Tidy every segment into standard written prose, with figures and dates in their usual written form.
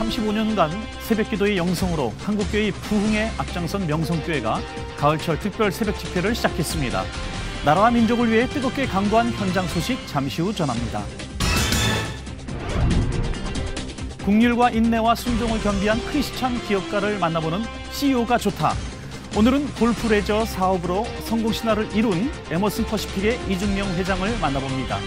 35년간 새벽기도의 영성으로 한국교회의 부흥에 앞장선 명성교회가 가을철 특별 새벽 집회를 시작했습니다. 나라와 민족을 위해 뜨겁게 강구한 현장 소식 잠시 후 전합니다. 국률과 인내와 순종을 겸비한 크리스찬 기업가를 만나보는 CEO가 좋다. 오늘은 골프 레저 사업으로 성공 신화를 이룬 에머슨 퍼시픽의 이중명 회장을 만나봅니다.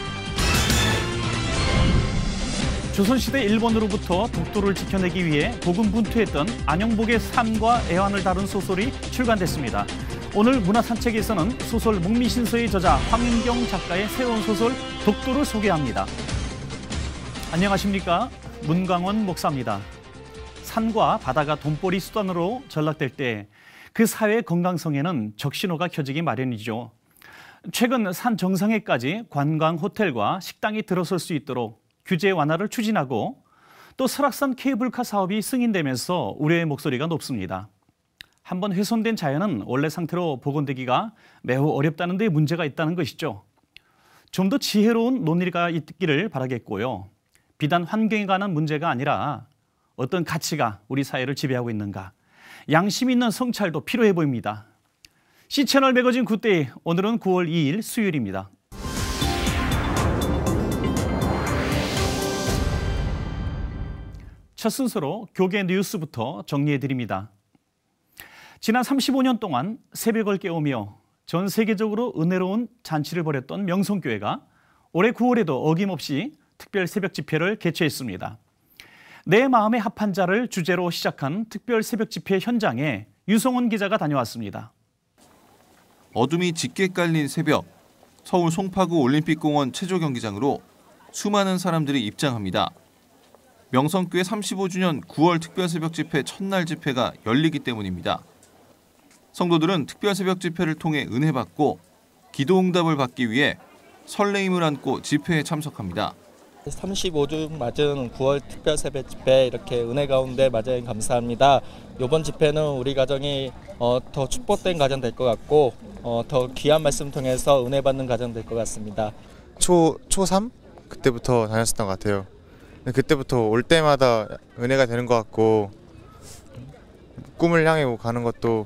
조선시대 일본으로부터 독도를 지켜내기 위해 고군분투했던 안영복의 삶과 애환을 다룬 소설이 출간됐습니다. 오늘 문화산책에서는 소설 목미신서의 저자 황인경 작가의 새로운 소설 독도를 소개합니다. 안녕하십니까? 문광원 목사입니다. 산과 바다가 돈벌이 수단으로 전락될 때 그 사회의 건강성에는 적신호가 켜지기 마련이죠. 최근 산 정상에까지 관광 호텔과 식당이 들어설 수 있도록 규제 완화를 추진하고 또 설악산 케이블카 사업이 승인되면서 우려의 목소리가 높습니다. 한번 훼손된 자연은 원래 상태로 복원되기가 매우 어렵다는 데 문제가 있다는 것이죠. 좀 더 지혜로운 논의가 있기를 바라겠고요. 비단 환경에 관한 문제가 아니라 어떤 가치가 우리 사회를 지배하고 있는가, 양심 있는 성찰도 필요해 보입니다. C채널 매거진 굿데이, 오늘은 9월 2일 수요일입니다. 첫 순서로 교계 뉴스부터 정리해드립니다. 지난 35년 동안 새벽을 깨우며 전 세계적으로 은혜로운 잔치를 벌였던 명성교회가 올해 9월에도 어김없이 특별 새벽 집회를 개최했습니다. 내 마음의 합한 자를 주제로 시작한 특별 새벽 집회 현장에 유성원 기자가 다녀왔습니다. 어둠이 짙게 깔린 새벽, 서울 송파구 올림픽공원 체조경기장으로 수많은 사람들이 입장합니다. 명성교회 35주년 9월 특별 새벽 집회 첫날 집회가 열리기 때문입니다. 성도들은 특별 새벽 집회를 통해 은혜 받고 기도 응답을 받기 위해 설레임을 안고 집회에 참석합니다. 35주 맞은 9월 특별 새벽 집회 이렇게 은혜 가운데 맞아 감사합니다. 이번 집회는 우리 가정이 더 축복된 가정 될 것 같고 더 귀한 말씀 통해서 은혜 받는 가정 될 것 같습니다. 초3 그때부터 다녔었던 것 같아요. 그때부터 올 때마다 은혜가 되는 것 같고 꿈을 향해 가는 것도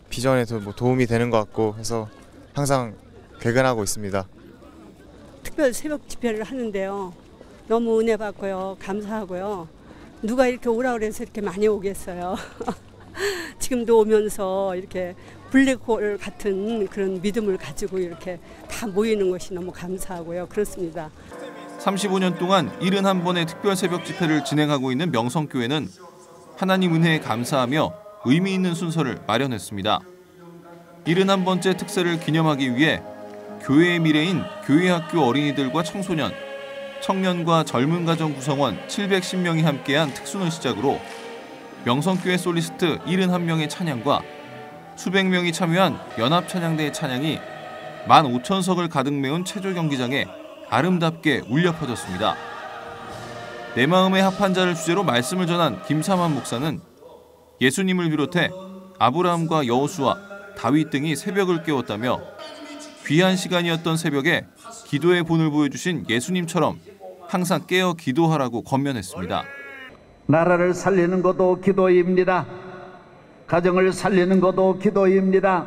비전에도 도움이 되는 것 같고 해서 항상 개근하고 있습니다. 특별 새벽 집회를 하는데요. 너무 은혜 받고요. 감사하고요. 누가 이렇게 오라 그래서 이렇게 많이 오겠어요. 지금도 오면서 이렇게 블랙홀 같은 그런 믿음을 가지고 이렇게 다 모이는 것이 너무 감사하고요. 그렇습니다. 35년 동안 71번의 특별 새벽 집회를 진행하고 있는 명성교회는 하나님 은혜에 감사하며 의미 있는 순서를 마련했습니다. 71번째 특세를 기념하기 위해 교회의 미래인 교회학교 어린이들과 청소년, 청년과 젊은 가정 구성원 710명이 함께한 특수는 시작으로 명성교회 솔리스트 71명의 찬양과 수백 명이 참여한 연합찬양대의 찬양이 15,000석을 가득 메운 체조경기장에 아름답게 울려 퍼졌습니다. 내 마음의 합한 자를 주제로 말씀을 전한 김삼환 목사는 예수님을 비롯해 아브라함과 여호수아, 다윗 등이 새벽을 깨웠다며 귀한 시간이었던 새벽에 기도의 본을 보여주신 예수님처럼 항상 깨어 기도하라고 권면했습니다. 나라를 살리는 것도 기도입니다. 가정을 살리는 것도 기도입니다.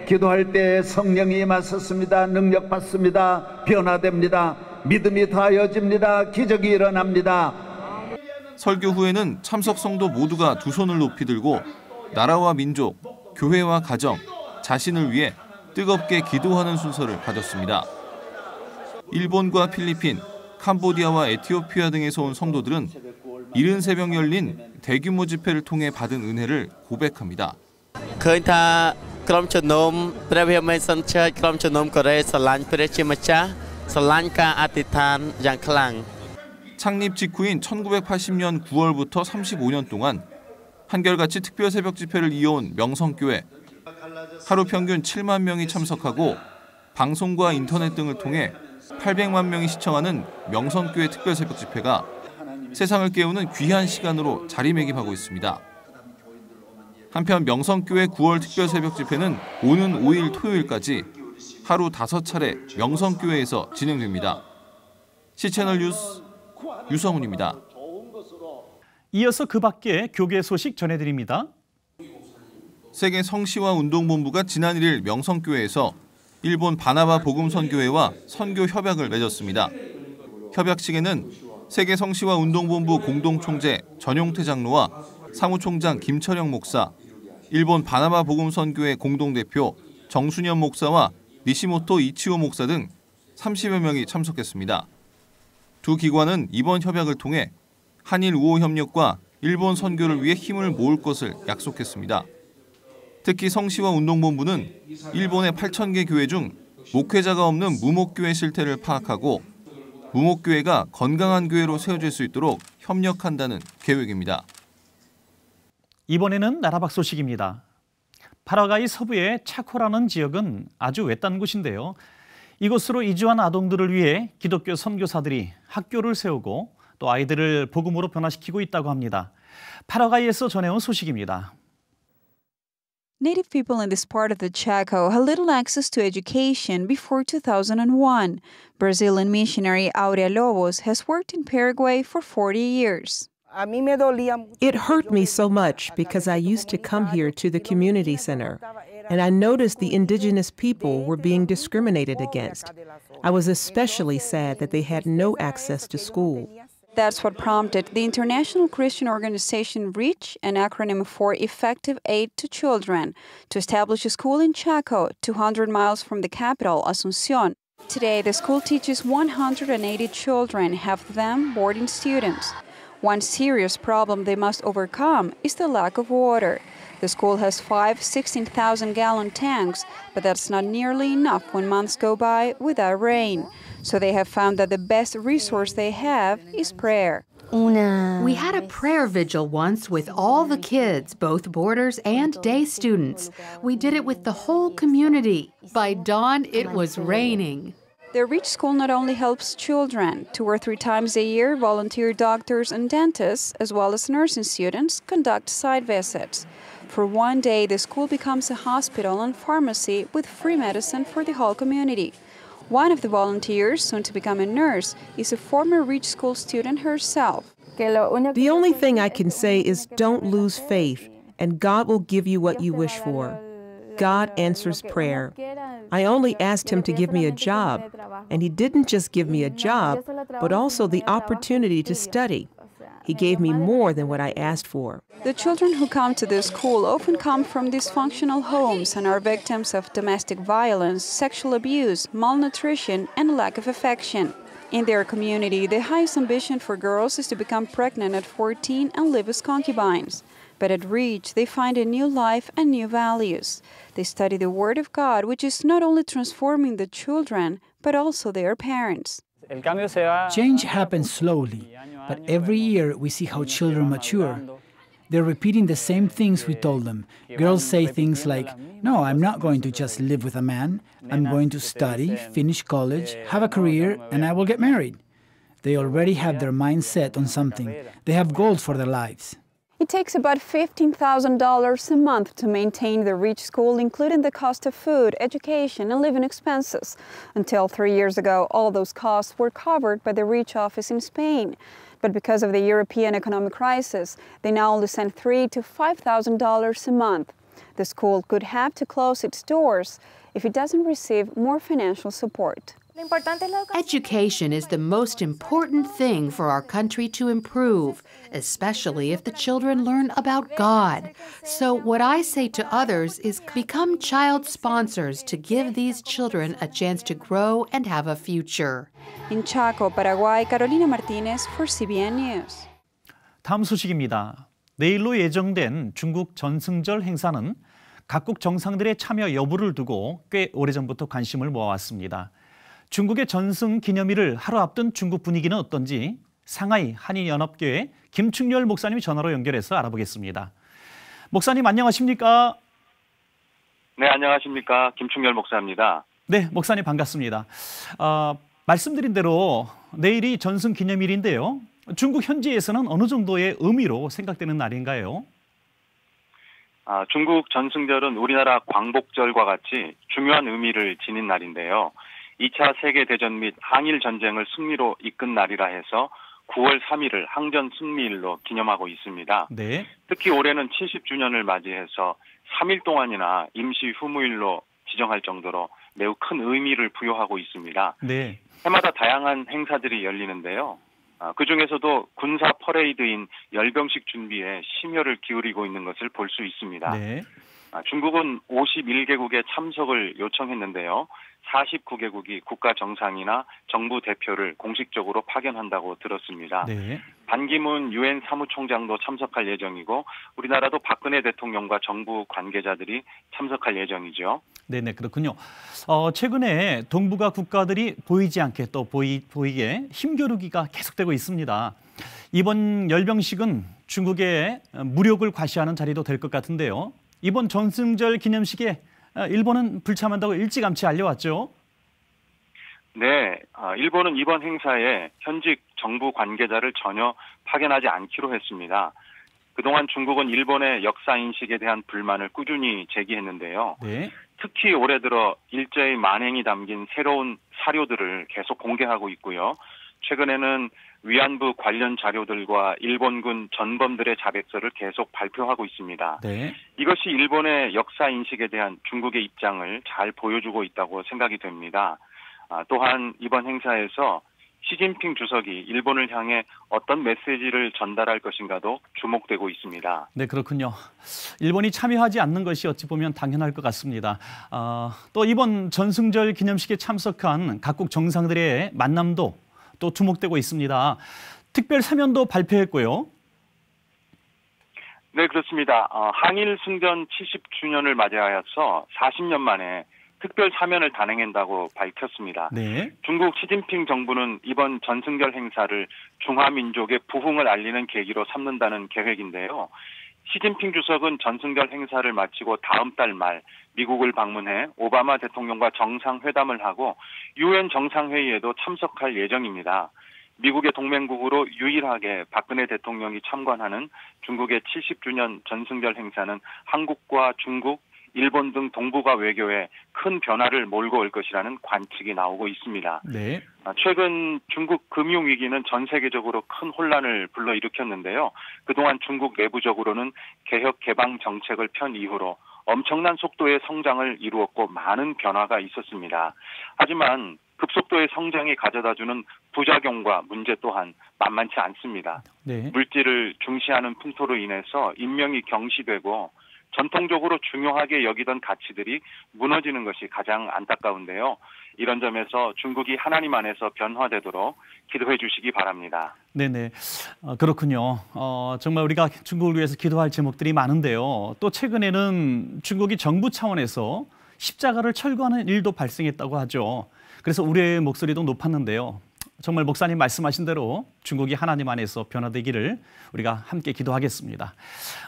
기도할 때 성령이 임하셨습니다. 능력 받습니다. 변화됩니다. 믿음이 더하여집니다. 기적이 일어납니다. 설교 후에는 참석 성도 모두가 두 손을 높이 들고 나라와 민족, 교회와 가정, 자신을 위해 뜨겁게 기도하는 순서를 가졌습니다. 일본과 필리핀, 캄보디아와 에티오피아 등에서 온 성도들은 이른 새벽 열린 대규모 집회를 통해 받은 은혜를 고백합니다.ក្រុមជំនុំព្រះវិហារមេសិនជ័យក្រុមជំនុំកូរ៉េស្រឡាញ់ព្រះជាម្ចាស់ស្រឡាញ់ការអធិដ្ឋានយ៉ាងខ្លាំង 창립 직후인 1980년 9월부터 35년 동안 한결같이 특별 새벽 집회를 이어온 명성교회. 하루 평균 7만 명이 참석하고 방송과 인터넷 등을 통해 800만 명이 시청하는 명성교회 특별 새벽 집회가 세상을 깨우는 귀한 시간으로 자리매김하고 있습니다. 한편 명성교회 9월 특별 새벽 집회는 오는 5일 토요일까지 하루 5차례 명성교회에서 진행됩니다. C채널 뉴스 유성훈입니다. 이어서 그 밖에 교계 소식 전해드립니다. 세계 성시와 운동본부가 지난 1일 명성교회에서 일본 바나바 복음선교회와 선교 협약을 맺었습니다. 협약식에는 세계 성시와 운동본부 공동총재 전용태 장로와 사무총장 김철영 목사, 일본 바나바 복음선교회 공동대표 정순현 목사와 니시모토 이치오 목사 등 30여 명이 참석했습니다. 두 기관은 이번 협약을 통해 한일 우호 협력과 일본 선교를 위해 힘을 모을 것을 약속했습니다. 특히 성시와 운동본부는 일본의 8,000개 교회 중 목회자가 없는 무목교회 실태를 파악하고 무목교회가 건강한 교회로 세워질 수 있도록 협력한다는 계획입니다. 이번에는 나라 밖 소식입니다. 파라과이 서부의 차코라는 지역은 아주 외딴 곳인데요. 이곳으로 이주한 아동들을 위해 기독교 선교사들이 학교를 세우고 또 아이들을 복음으로 변화시키고 있다고 합니다. 파라과이에서 전해온 소식입니다. Native people in this part of the Chaco had little access to education before 2001. Brazilian missionary Aurea Lobos has worked in Paraguay for 40 years. It hurt me so much because I used to come here to the community center, and I noticed the indigenous people were being discriminated against. I was especially sad that they had no access to school. That's what prompted the international Christian organization REACH, an acronym for Effective Aid to Children, to establish a school in Chaco, 200 miles from the capital, Asunción. Today, the school teaches 180 children, half of them boarding students. One serious problem they must overcome is the lack of water. The school has 5 16,000-gallon tanks, but that's not nearly enough when months go by without rain. So they have found that the best resource they have is prayer. We had a prayer vigil once with all the kids, both boarders and day students. We did it with the whole community. By dawn, it was raining. The REACH school not only helps children. 2 or 3 times a year, volunteer doctors and dentists, as well as nursing students, conduct site visits. For one day, the school becomes a hospital and pharmacy with free medicine for the whole community. One of the volunteers, soon to become a nurse, is a former REACH school student herself. The only thing I can say is don't lose faith, and God will give you what you wish for. God answers prayer. I only asked him to give me a job, and he didn't just give me a job, but also the opportunity to study. He gave me more than what I asked for. The children who come to this school often come from dysfunctional homes and are victims of domestic violence, sexual abuse, malnutrition, and lack of affection. In their community, the highest ambition for girls is to become pregnant at 14 and live as concubines. But at REACH, they find a new life and new values. They study the Word of God, which is not only transforming the children, but also their parents. Change happens slowly, but every year we see how children mature. They're repeating the same things we told them. Girls say things like, "No, I'm not going to just live with a man. I'm going to study, finish college, have a career, and I will get married." They already have their mind set on something. They have goals for their lives. It takes about $15,000 a month to maintain the REACH school, including the cost of food, education, and living expenses. Until 3 years ago, all those costs were covered by the REACH office in Spain. But because of the European economic crisis, they now only send $3,000 to $5,000 a month. The school could have to close its doors if it doesn't receive more financial support. Education is the most important thing for our country to improve, especially if the children learn about God. So what I say to others is become child sponsors to give these children a chance to grow and have a future. In Chaco, Paraguay, Carolina Martinez for CBN News. 다음 소식입니다. 내일로 예정된 중국 전승절 행사는 각국 정상들의 참여 여부를 두고 꽤 오래전부터 관심을 모아왔습니다. 중국의 전승 기념일을 하루 앞둔 중국 분위기는 어떤지 상하이 한인연합교회 김충렬 목사님 전화로 연결해서 알아보겠습니다. 목사님 안녕하십니까? 네, 안녕하십니까? 김충렬 목사입니다. 네, 목사님 반갑습니다. 말씀드린 대로 내일이 전승 기념일인데요. 중국 현지에서는 어느 정도의 의미로 생각되는 날인가요? 중국 전승절은 우리나라 광복절과 같이 중요한 의미를 지닌 날인데요. 2차 세계대전 및 항일 전쟁을 승리로 이끈 날이라 해서 9월 3일을 항전 승리일로 기념하고 있습니다. 네. 특히 올해는 70주년을 맞이해서 3일 동안이나 임시 휴무일로 지정할 정도로 매우 큰 의미를 부여하고 있습니다. 네. 해마다 다양한 행사들이 열리는데요. 그중에서도 군사 퍼레이드인 열병식 준비에 심혈을 기울이고 있는 것을 볼 수 있습니다. 네. 중국은 51개국의 참석을 요청했는데요. 49개국이 국가 정상이나 정부 대표를 공식적으로 파견한다고 들었습니다. 네. 반기문 유엔 사무총장도 참석할 예정이고 우리나라도 박근혜 대통령과 정부 관계자들이 참석할 예정이죠. 네네, 그렇군요. 최근에 동북아 국가들이 보이지 않게 또 보이게 힘겨루기가 계속되고 있습니다. 이번 열병식은 중국의 무력을 과시하는 자리도 될 것 같은데요. 이번 전승절 기념식에 일본은 불참한다고 일찌감치 알려왔죠. 네, 일본은 이번 행사에 현직 정부 관계자를 전혀 파견하지 않기로 했습니다. 그동안 중국은 일본의 역사 인식에 대한 불만을 꾸준히 제기했는데요. 네. 특히 올해 들어 일제의 만행이 담긴 새로운 사료들을 계속 공개하고 있고요. 최근에는 위안부 관련 자료들과 일본군 전범들의 자백서를 계속 발표하고 있습니다. 네. 이것이 일본의 역사 인식에 대한 중국의 입장을 잘 보여주고 있다고 생각이 됩니다. 또한 이번 행사에서 시진핑 주석이 일본을 향해 어떤 메시지를 전달할 것인가도 주목되고 있습니다. 네, 그렇군요. 일본이 참여하지 않는 것이 어찌 보면 당연할 것 같습니다. 또 이번 전승절 기념식에 참석한 각국 정상들의 만남도 또 주목되고 있습니다. 특별 사면도 발표했고요. 네, 그렇습니다. 한일 승전 70주년을 맞이하여서 40년 만에 특별 사면을 단행한다고 밝혔습니다. 네. 중국 시진핑 정부는 이번 전승절 행사를 중화민족의 부흥을 알리는 계기로 삼는다는 계획인데요. 시진핑 주석은 전승절 행사를 마치고 다음 달 말 미국을 방문해 오바마 대통령과 정상회담을 하고 유엔 정상회의에도 참석할 예정입니다. 미국의 동맹국으로 유일하게 박근혜 대통령이 참관하는 중국의 70주년 전승절 행사는 한국과 중국, 일본 등 동북아 외교에 큰 변화를 몰고 올 것이라는 관측이 나오고 있습니다. 네. 최근 중국 금융위기는 전 세계적으로 큰 혼란을 불러일으켰는데요. 그동안 중국 내부적으로는 개혁 개방 정책을 편 이후로 엄청난 속도의 성장을 이루었고 많은 변화가 있었습니다. 하지만 급속도의 성장이 가져다주는 부작용과 문제 또한 만만치 않습니다. 네. 물질을 중시하는 풍토로 인해서 인명이 경시되고 전통적으로 중요하게 여기던 가치들이 무너지는 것이 가장 안타까운데요. 이런 점에서 중국이 하나님 안에서 변화되도록 기도해 주시기 바랍니다. 네네, 그렇군요. 정말 우리가 중국을 위해서 기도할 제목들이 많은데요. 또 최근에는 중국이 정부 차원에서 십자가를 철거하는 일도 발생했다고 하죠. 그래서 우리의 목소리도 높았는데요. 정말 목사님 말씀하신 대로 중국이 하나님 안에서 변화되기를 우리가 함께 기도하겠습니다.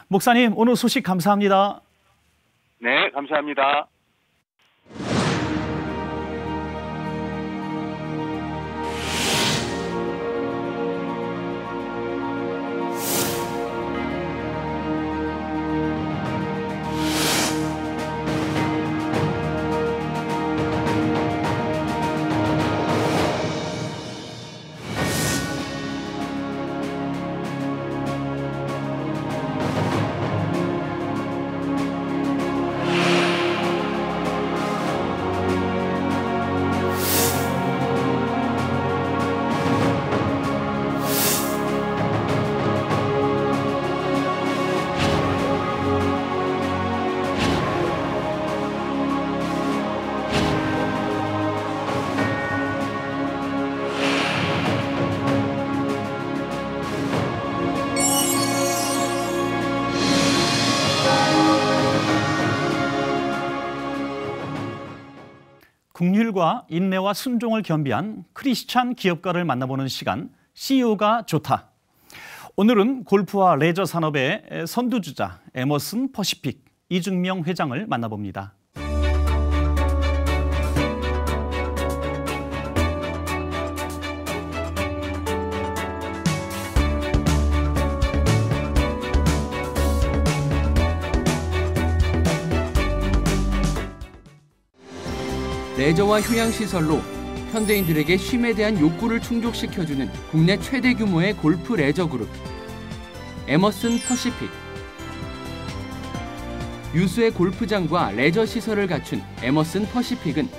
목사님, 오늘 소식 감사합니다. 네, 감사합니다. 긍휼과 인내와 순종을 겸비한 크리스찬 기업가를 만나보는 시간, CEO가 좋다. 오늘은 골프와 레저 산업의 선두주자 에머슨 퍼시픽 이중명 회장을 만나봅니다. 레저와 휴양시설로 현대인들에게 쉼에 대한 욕구를 충족시켜주는 국내 최대 규모의 골프 레저 그룹 에머슨 퍼시픽. 유수의 골프장과 레저 시설을 갖춘 에머슨 퍼시픽은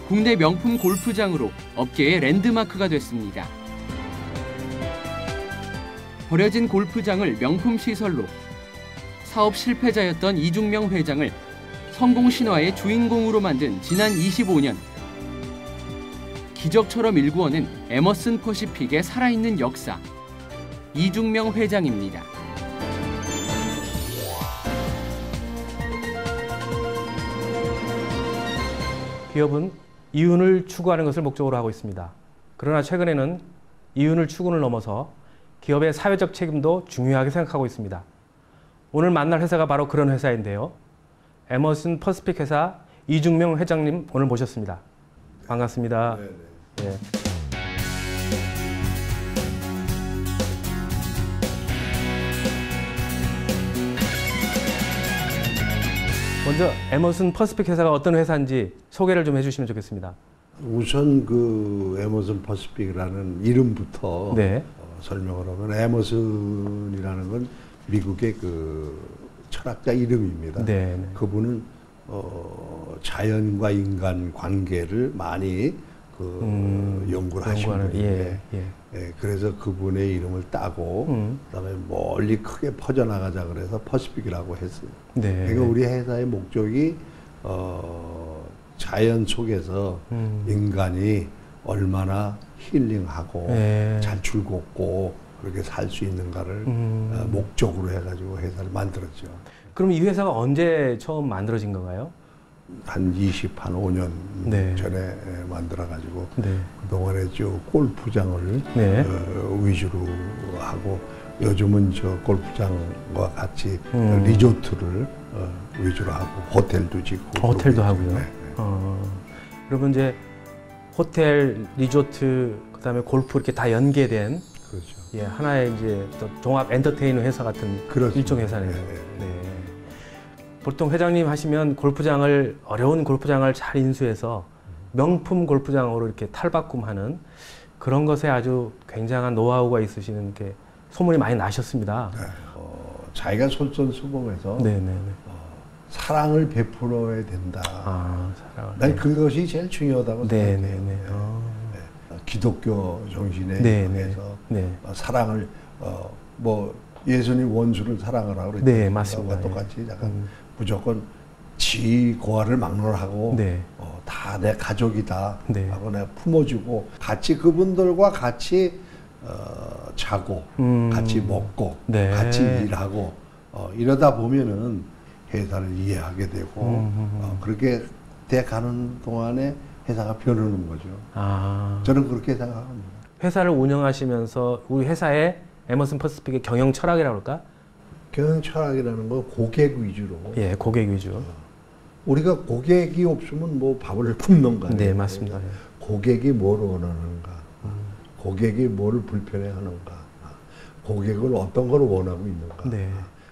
국내 명품 골프장으로 업계의 랜드마크가 됐습니다. 버려진 골프장을 명품 시설로, 사업 실패자였던 이중명 회장을 성공 신화의 주인공으로 만든 지난 25년. 기적처럼 일구어낸 에머슨 퍼시픽의 살아있는 역사, 이중명 회장입니다. 기업은 이윤을 추구하는 것을 목적으로 하고 있습니다. 그러나 최근에는 이윤을 추구를 넘어서 기업의 사회적 책임도 중요하게 생각하고 있습니다. 오늘 만날 회사가 바로 그런 회사인데요. 에머슨 퍼시픽 회사 이중명 회장님 오늘 모셨습니다. 반갑습니다. 네. 먼저 에머슨 퍼시픽 회사가 어떤 회사인지 소개를 좀 해주시면 좋겠습니다. 우선 그 에머슨 퍼시픽이라는 이름부터 네. 설명을 하면 에머슨이라는 건 미국의 그 철학자 이름입니다. 네. 그분은 자연과 인간 관계를 많이 연구를 하신 분인데 그래서 그분의 이름을 따고 그다음에 멀리 크게 퍼져나가자 그래서 퍼시픽이라고 했어요. 네. 그러니까 우리 회사의 목적이 자연 속에서 인간이 얼마나 힐링하고 잘 즐겁고 그렇게 살 수 있는가를 목적으로 해가지고 회사를 만들었죠. 그럼 이 회사가 언제 처음 만들어진 건가요? 한 25년 전에 만들어가지고 그동안에 쭉 골프장을 위주로 하고 요즘은 저 골프장과 같이 리조트를 위주로 하고 호텔도 짓고 호텔도 하고요. 그러면 이제 호텔, 리조트, 그다음에 골프 이렇게 다 연계된 그렇죠. 하나의 이제 종합 엔터테인먼트 회사 같은 일종 회사네요. 보통 회장님 하시면 어려운 골프장을 잘 인수해서 명품 골프장으로 이렇게 탈바꿈하는 그런 것에 아주 굉장한 노하우가 있으시는 게 소문이 많이 나셨습니다. 자기가 솔선수범해서 사랑을 베풀어야 된다. 난 그것이 제일 중요하다고 생각해요. 기독교 정신에 의해서 사랑을 예수님 원수를 사랑하라고 그랬죠. 네, 맞습니다. 똑같이 약간 무조건 지 고아를 막론하고 다 내 가족이다 하고 내가 품어주고 같이 그분들과 같이 자고 같이 먹고 같이 일하고 이러다 보면은 회사를 이해하게 되고 그렇게 돼가는 동안에 회사가 변하는 거죠. 저는 그렇게 생각합니다. 회사를 운영하시면서 우리 회사의 에머슨 퍼시픽의 경영 철학이라고 할까? 경영 철학이라는 건 고객 위주로. 예, 고객 위주. 우리가 고객이 없으면 뭐 밥을 굶는 거예요. 네, 맞습니다. 고객이 뭘 원하는가? 고객이 뭘 불편해하는가? 고객을 어떤 걸 원하고 있는가?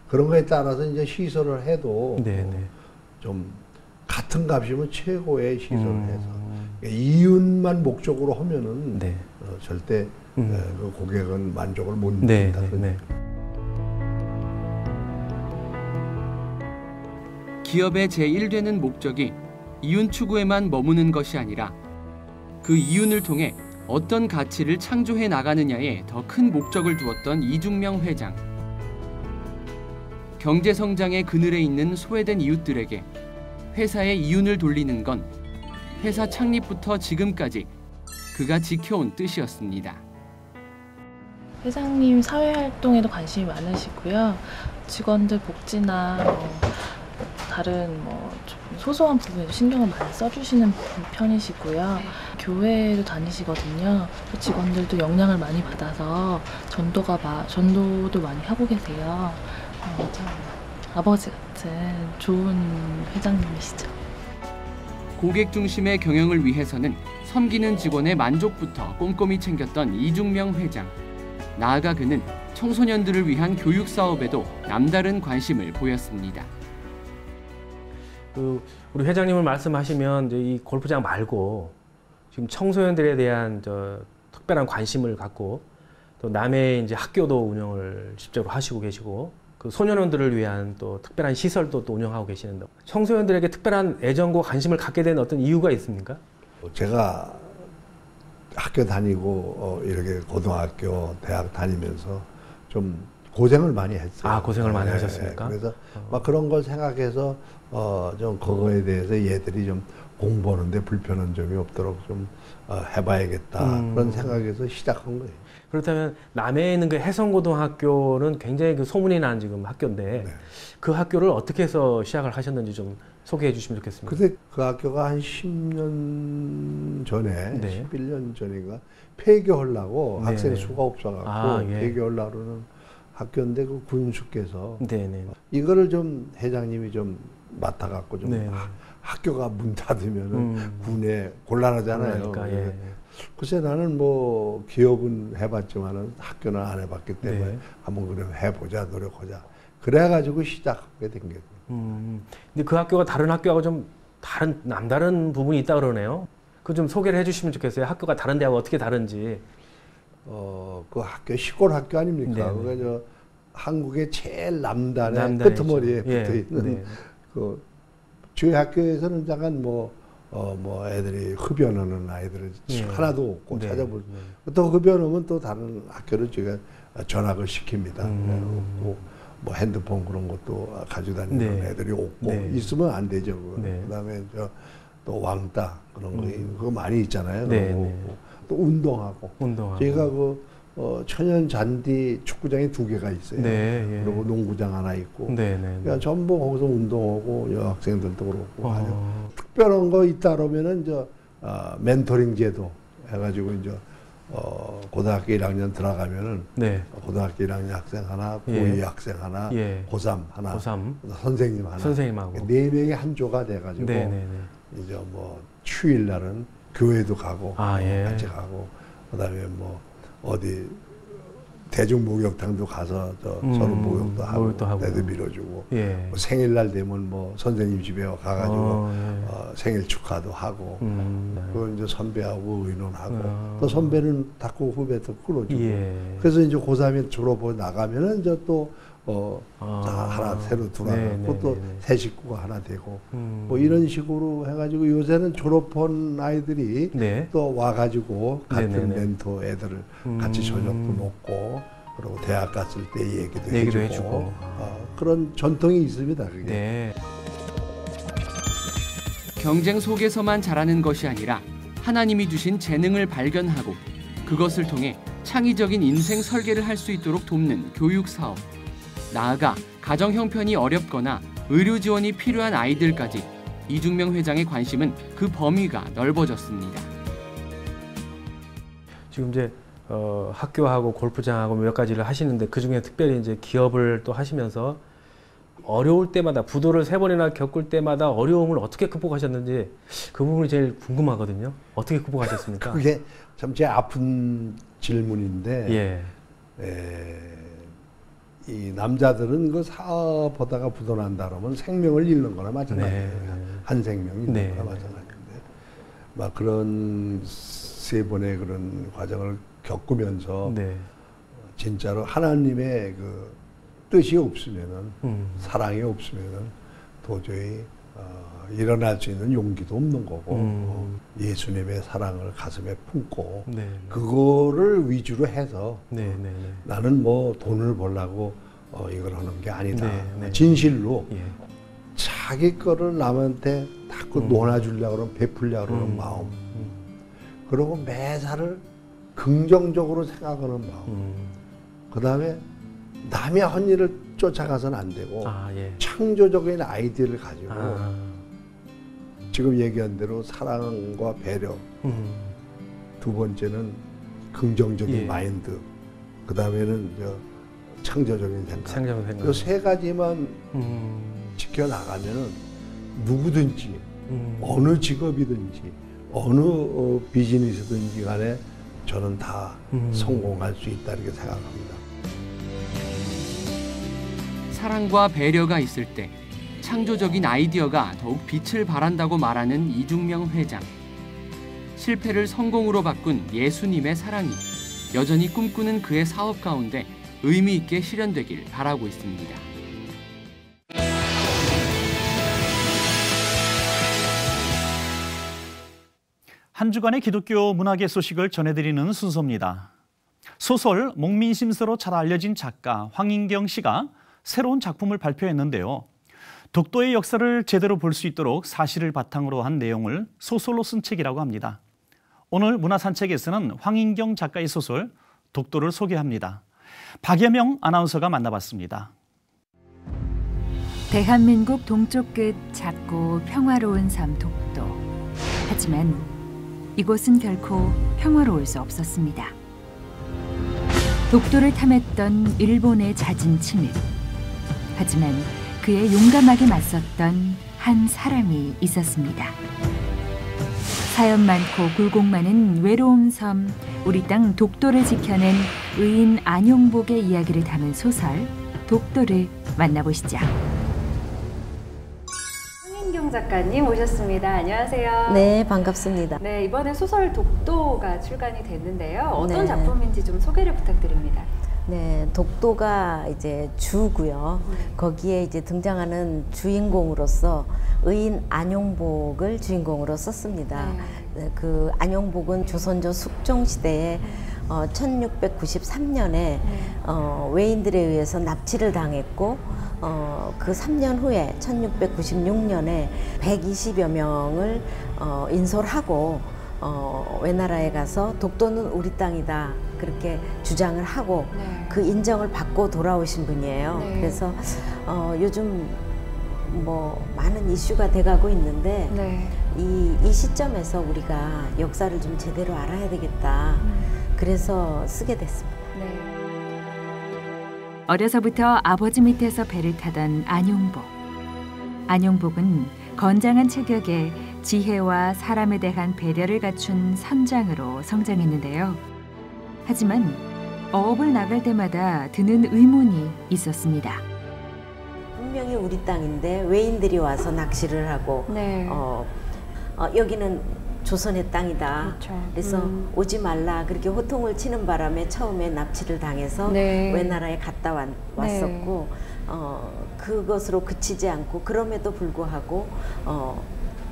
그런 거에 따라서 이제 시설을 해도 좀 같은 값이면 최고의 시설을 해서 이윤만 목적으로 하면은 절대 그 고객은 만족을 못 느낀다. 기업의 제1되는 목적이 이윤 추구에만 머무는 것이 아니라 그 이윤을 통해 어떤 가치를 창조해 나가느냐에 더 큰 목적을 두었던 이중명 회장. 경제 성장의 그늘에 있는 소외된 이웃들에게 회사의 이윤을 돌리는 건 회사 창립부터 지금까지 그가 지켜온 뜻이었습니다. 회장님 사회활동에도 관심이 많으시고요. 직원들 복지나 다른 소소한 부분에도 신경을 많이 써주시는 편이시고요. 교회도 다니시거든요. 직원들도 영향을 많이 받아서 전도도 많이 하고 계세요. 참 아버지 같은 좋은 회장님이시죠. 고객 중심의 경영을 위해서는 섬기는 직원의 만족부터 꼼꼼히 챙겼던 이중명 회장. 나아가 그는 청소년들을 위한 교육 사업에도 남다른 관심을 보였습니다. 우리 회장님을 말씀하시면 이제 이 골프장 말고 지금 청소년들에 대한 특별한 관심을 갖고 또 남해 이제 학교도 운영을 직접으로 하시고 계시고 그 소년원들을 위한 또 특별한 시설도 또 운영하고 계시는데 청소년들에게 특별한 애정과 관심을 갖게 된 어떤 이유가 있습니까? 제가 학교 다니고 이렇게 고등학교, 대학 다니면서 좀 고생을 많이 했어요. 아, 고생을 많이 하셨습니까? 그래서 막 그런 걸 생각해서 좀 그거에 대해서 얘들이 좀 공부하는데 불편한 점이 없도록 좀 해봐야겠다 그런 생각에서 시작한 거예요. 그렇다면 남해에 있는 그 해성고등학교는 굉장히 그 소문이 난 지금 학교인데 네. 그 학교를 어떻게 해서 시작을 하셨는지 좀 소개해 주시면 좋겠습니다. 근데 그 학교가 한 10년 전에, 네. 11년 전인가 폐교하려고 네. 학생 수가 없어갖고 예. 폐교하려고는 학교인데 그 군수께서 네네. 이거를 좀 회장님이 좀 맡아갖고 좀 네네. 학교가 문 닫으면은 군에 곤란하잖아요. 그러니까, 예. 글쎄 나는 뭐 기업은 해봤지만은 학교는 안 해봤기 때문에 네. 한번 그래 해보자 노력하자. 그래가지고 시작하게 된 거예요. 근데 그 학교가 다른 학교하고 좀 남다른 부분이 있다 그러네요. 그 좀 소개를 해주시면 좋겠어요. 학교가 다른 데하고 어떻게 다른지. 그 학교 시골 학교 아닙니까? 네네. 그게 저 한국의 제일 남단의 끄트머리에 붙어 있는 그 저희 학교에서는 잠깐 뭐 애들이 흡연하는 아이들을 하나도 없고 찾아볼. 또 흡연하면 또 다른 학교를 제가 전학을 시킵니다. 뭐 핸드폰 그런 것도 가지고 다니는 애들이 없고 있으면 안 되죠. 그다음에 또 왕따 그런 거 그거 많이 있잖아요. 또 운동하고. 저희가 그 천연 잔디 축구장이 2개가 있어요. 그리고 농구장 하나 있고. 그러니까 전부 거기서 운동하고 여학생들도 그렇고 아주 특별한 거 있다 그러면은 멘토링 제도 해가지고 이제 고등학교 1학년 들어가면은 고등학교 1학년 학생 하나, 고2 학생 하나, 고3 하나, 선생님 하나, 선생님하고 4명이 한 조가 돼가지고 이제 뭐 휴일날은 교회도 가고 같이 가고 그다음에 뭐 어디 대중 목욕탕도 가서 서로 목욕도 하고 애들 밀어주고 뭐 생일날 되면 뭐 선생님 집에 가가지고 생일 축하도 하고 그 이제 선배하고 의논하고 또 선배는 닦고 후배도 끌어주고 그래서 이제 고3에 졸업하고 나가면은 이제 또 하나 새로 들어가고 또 새 식구가 하나 되고 뭐 이런 식으로 해가지고 요새는 졸업한 아이들이 또 와가지고 같은 멘토 애들을 같이 저녁도 먹고 그리고 대학 갔을 때 얘기도 해주고. 그런 전통이 있습니다. 그게. 경쟁 속에서만 자라는 것이 아니라 하나님이 주신 재능을 발견하고 그것을 통해 창의적인 인생 설계를 할 수 있도록 돕는 교육 사업. 나아가 가정 형편이 어렵거나 의료 지원이 필요한 아이들까지 이중명 회장의 관심은 그 범위가 넓어졌습니다. 지금 이제 학교하고 골프장하고 몇 가지를 하시는데 그 중에 특별히 이제 기업을 또 하시면서 어려울 때마다 부도를 3번이나 겪을 때마다 어려움을 어떻게 극복하셨는지 그 부분이 제일 궁금하거든요. 어떻게 극복하셨습니까? 그게 참 제 아픈 질문인데 이 남자들은 그 사업하다가 부도난다 그러면 생명을 잃는 거나 마찬가지예요. 한 생명이 잃는 거나 마찬가지인데 막 그런 3번의 그런 과정을 겪으면서 진짜로 하나님의 그 뜻이 없으면은 사랑이 없으면은 도저히 일어날 수 있는 용기도 없는 거고 예수님의 사랑을 가슴에 품고 그거를 위주로 해서 나는 뭐 돈을 벌려고 이걸 하는 게 아니다. 진실로 자기 거를 남한테 자꾸 논아주려고 그러면 베풀려고 그러는 마음 그리고 매사를 긍정적으로 생각하는 마음 그 다음에 남의 한 일을 쫓아가서는 안 되고 창조적인 아이디어를 가지고 지금 얘기한 대로 사랑과 배려 2번째는 긍정적인 마인드 그 다음에는 창조적인 생각 이 3가지만 지켜나가면은 누구든지 어느 직업이든지 어느 비즈니스든지 간에 저는 다 성공할 수 있다 이렇게 생각합니다. 사랑과 배려가 있을 때 창조적인 아이디어가 더욱 빛을 발한다고 말하는 이중명 회장. 실패를 성공으로 바꾼 예수님의 사랑이 여전히 꿈꾸는 그의 사업 가운데 의미 있게 실현되길 바라고 있습니다. 한 주간의 기독교 문학의 소식을 전해드리는 순서입니다. 소설 목민심서로 잘 알려진 작가 황인경 씨가 새로운 작품을 발표했는데요. 독도의 역사를 제대로 볼 수 있도록 사실을 바탕으로 한 내용을 소설로 쓴 책이라고 합니다. 오늘 문화산책에서는 황인경 작가의 소설 독도를 소개합니다. 박예명 아나운서가 만나봤습니다. 대한민국 동쪽 끝 작고 평화로운 섬 독도. 하지만 이곳은 결코 평화로울 수 없었습니다. 독도를 탐했던 일본의 잦은 침입. 하지만 그에 용감하게 맞섰던 한 사람이 있었습니다. 사연 많고 굴곡 많은 외로운 섬, 우리 땅 독도를 지켜낸 의인 안용복의 이야기를 담은 소설 독도를 만나보시죠. 황인경 작가님 오셨습니다. 안녕하세요. 네, 반갑습니다. 네, 이번에 소설 독도가 출간이 됐는데요. 어떤 네. 작품인지 좀 소개를 부탁드립니다. 네, 독도가 이제 주고요. 거기에 이제 등장하는 주인공으로서 의인 안용복을 주인공으로 썼습니다. 네, 그 안용복은 조선조 숙종 시대에 1693년에 외인들에 의해서 납치를 당했고 그 3년 후에 1696년에 120여 명을 인솔하고 외나라에 가서 독도는 우리 땅이다 그렇게 주장을 하고 그 인정을 받고 돌아오신 분이에요. 그래서 요즘 뭐 많은 이슈가 돼가고 있는데 이 시점에서 우리가 역사를 좀 제대로 알아야 되겠다. 그래서 쓰게 됐습니다. 어려서부터 아버지 밑에서 배를 타던 안용복. 안용복은 건장한 체격에 지혜와 사람에 대한 배려를 갖춘 선장으로 성장했는데요. 하지만 어업을 나갈 때마다 드는 의문이 있었습니다. 분명히 우리 땅인데 외인들이 와서 낚시를 하고 여기는 조선의 땅이다. 그래서 오지 말라 그렇게 호통을 치는 바람에 처음에 납치를 당해서 외나라에 갔다 왔었고 그것으로 그치지 않고 그럼에도 불구하고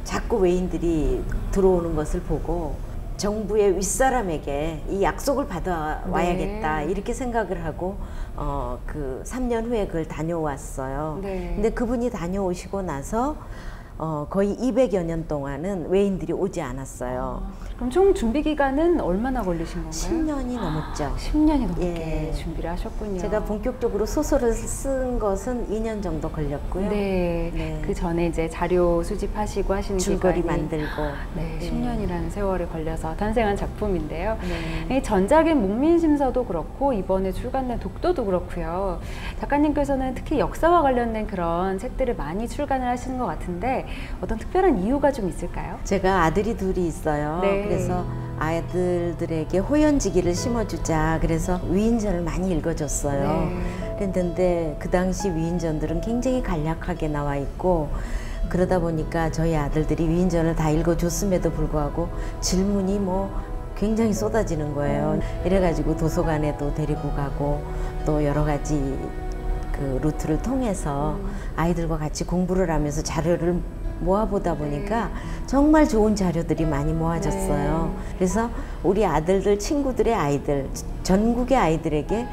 자꾸 외인들이 들어오는 것을 보고 정부의 윗사람에게 이 약속을 받아와야겠다 이렇게 생각을 하고 그 3년 후에 그걸 다녀왔어요. 근데 그분이 다녀오시고 나서 거의 200여 년 동안은 외인들이 오지 않았어요. 그럼 총 준비 기간은 얼마나 걸리신 건가요? 10년이 넘었죠. 10년이 넘게 준비를 하셨군요. 제가 본격적으로 소설을 쓴 것은 2년 정도 걸렸고요. 그 전에 이제 자료 수집하시고 하시는 줄거리 기간이 만들고 10년이라는 세월이 걸려서 탄생한 작품인데요. 이 전작인 목민심서도 그렇고 이번에 출간된 독도도 그렇고요. 작가님께서는 특히 역사와 관련된 그런 책들을 많이 출간을 하시는 것 같은데 어떤 특별한 이유가 좀 있을까요? 제가 아들이 둘이 있어요. 그래서 아이들에게 호연지기를 심어주자 그래서 위인전을 많이 읽어줬어요. 그랬는데 그 당시 위인전들은 굉장히 간략하게 나와 있고 그러다 보니까 저희 아들들이 위인전을 다 읽어줬음에도 불구하고 질문이 뭐 굉장히 쏟아지는 거예요. 이래가지고 도서관에도 데리고 가고 또 여러 가지 그 루트를 통해서 아이들과 같이 공부를 하면서 자료를 모아보다 보니까 정말 좋은 자료들이 많이 모아졌어요. 그래서 우리 아들들, 친구들의 아이들, 전국의 아이들에게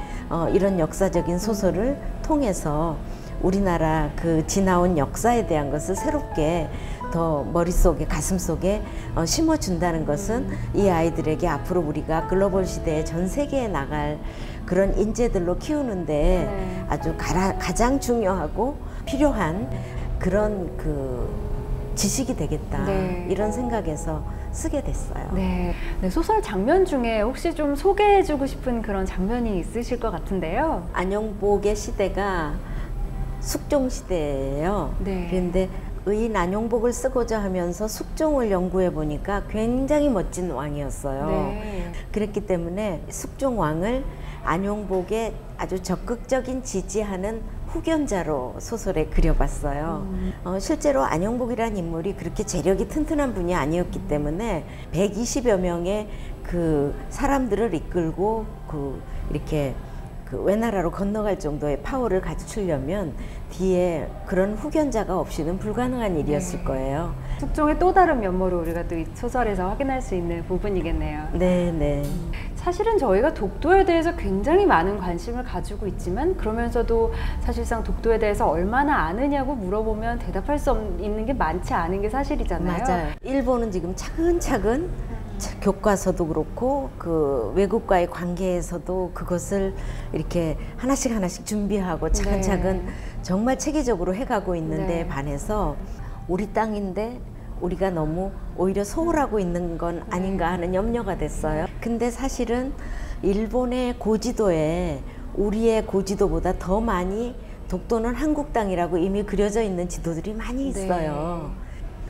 이런 역사적인 소설을 통해서 우리나라 그 지나온 역사에 대한 것을 새롭게 더 머릿속에 가슴속에 심어준다는 것은 이 아이들에게 앞으로 우리가 글로벌 시대에 전 세계에 나갈 그런 인재들로 키우는데 아주 가장 중요하고 필요한 그런 그 지식이 되겠다 이런 생각에서 쓰게 됐어요. 소설 장면 중에 혹시 좀 소개해주고 싶은 그런 장면이 있으실 것 같은데요. 안용복의 시대가 숙종 시대예요. 그런데 의인 안용복을 쓰고자 하면서 숙종을 연구해 보니까 굉장히 멋진 왕이었어요. 그랬기 때문에 숙종 왕을 안용복의 아주 적극적인 지지하는 후견자로 소설에 그려봤어요. 실제로 안영복이라는 인물이 그렇게 재력이 튼튼한 분이 아니었기 때문에 120여 명의 그 사람들을 이끌고 이렇게 외나라로 건너갈 정도의 파워를 갖추려면 뒤에 그런 후견자가 없이는 불가능한 일이었을 거예요. 숙종의 또 다른 면모를 우리가 또 이 소설에서 확인할 수 있는 부분이겠네요. 네. 사실은 저희가 독도에 대해서 굉장히 많은 관심을 가지고 있지만 그러면서도 사실상 독도에 대해서 얼마나 아느냐고 물어보면 대답할 수 있는 게 많지 않은 게 사실이잖아요. 맞아요. 일본은 지금 차근차근 교과서도 그렇고 그 외국과의 관계에서도 그것을 이렇게 하나씩 준비하고 차근차근 정말 체계적으로 해가고 있는데 반해서 우리 땅인데 우리가 너무 오히려 소홀하고 있는 건 아닌가 하는 염려가 됐어요. 근데 사실은 일본의 고지도에 우리의 고지도보다 더 많이 독도는 한국 땅이라고 이미 그려져 있는 지도들이 많이 있어요.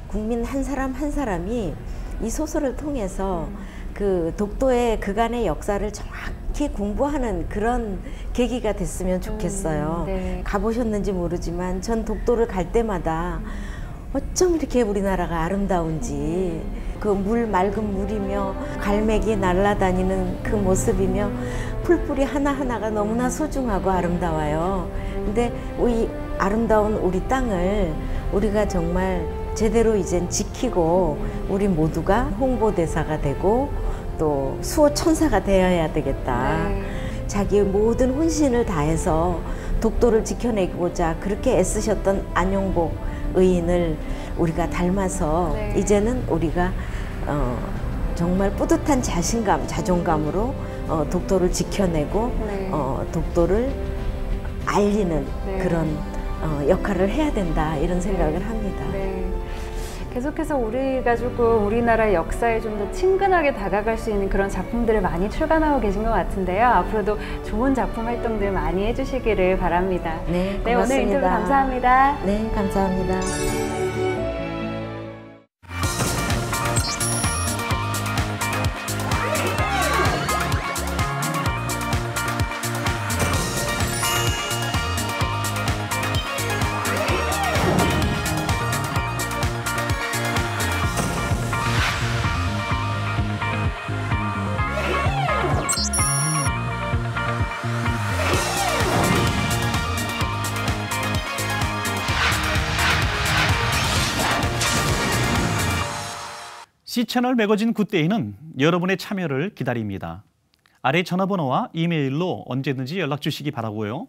국민 한 사람 한 사람이 이 소설을 통해서 그 독도의 그간의 역사를 정확히 공부하는 그런 계기가 됐으면 좋겠어요. 가보셨는지 모르지만 전 독도를 갈 때마다 어쩜 이렇게 우리나라가 아름다운지 그 맑은 물이며 갈매기 날아다니는 그 모습이며 풀뿌리 하나하나가 너무나 소중하고 아름다워요. 근데 이 아름다운 우리 땅을 우리가 정말 제대로 이젠 지키고 우리 모두가 홍보대사가 되고 또 수호천사가 되어야 되겠다. 자기의 모든 혼신을 다해서 독도를 지켜내고자 그렇게 애쓰셨던 안용복 의인을 우리가 닮아서 이제는 우리가 정말 뿌듯한 자신감, 자존감으로 독도를 지켜내고 독도를 알리는 그런 역할을 해야 된다 이런 생각을 합니다. 계속해서 우리가 조금 우리나라의 역사에 좀 더 친근하게 다가갈 수 있는 그런 작품들을 많이 출간하고 계신 것 같은데요. 앞으로도 좋은 작품 활동들 많이 해주시기를 바랍니다. 네, 고맙습니다. 오늘 인터뷰 감사합니다. 네, 감사합니다. C채널 매거진 굿데이는 여러분의 참여를 기다립니다. 아래 전화번호와 이메일로 언제든지 연락 주시기 바라고요.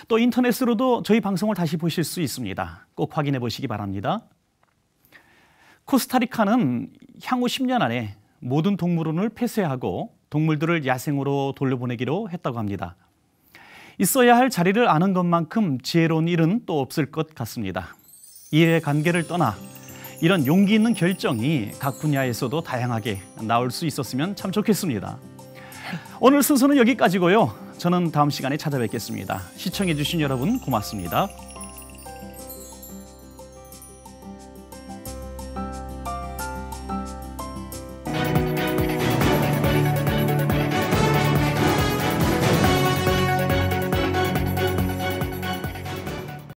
또 인터넷으로도 저희 방송을 다시 보실 수 있습니다. 꼭 확인해 보시기 바랍니다. 코스타리카는 향후 10년 안에 모든 동물원을 폐쇄하고 동물들을 야생으로 돌려보내기로 했다고 합니다. 있어야 할 자리를 아는 것만큼 지혜로운 일은 또 없을 것 같습니다. 이해관계를 떠나 이런 용기 있는 결정이 각 분야에서도 다양하게 나올 수 있었으면 참 좋겠습니다. 오늘 순서는 여기까지고요. 저는 다음 시간에 찾아뵙겠습니다. 시청해 주신 여러분 고맙습니다.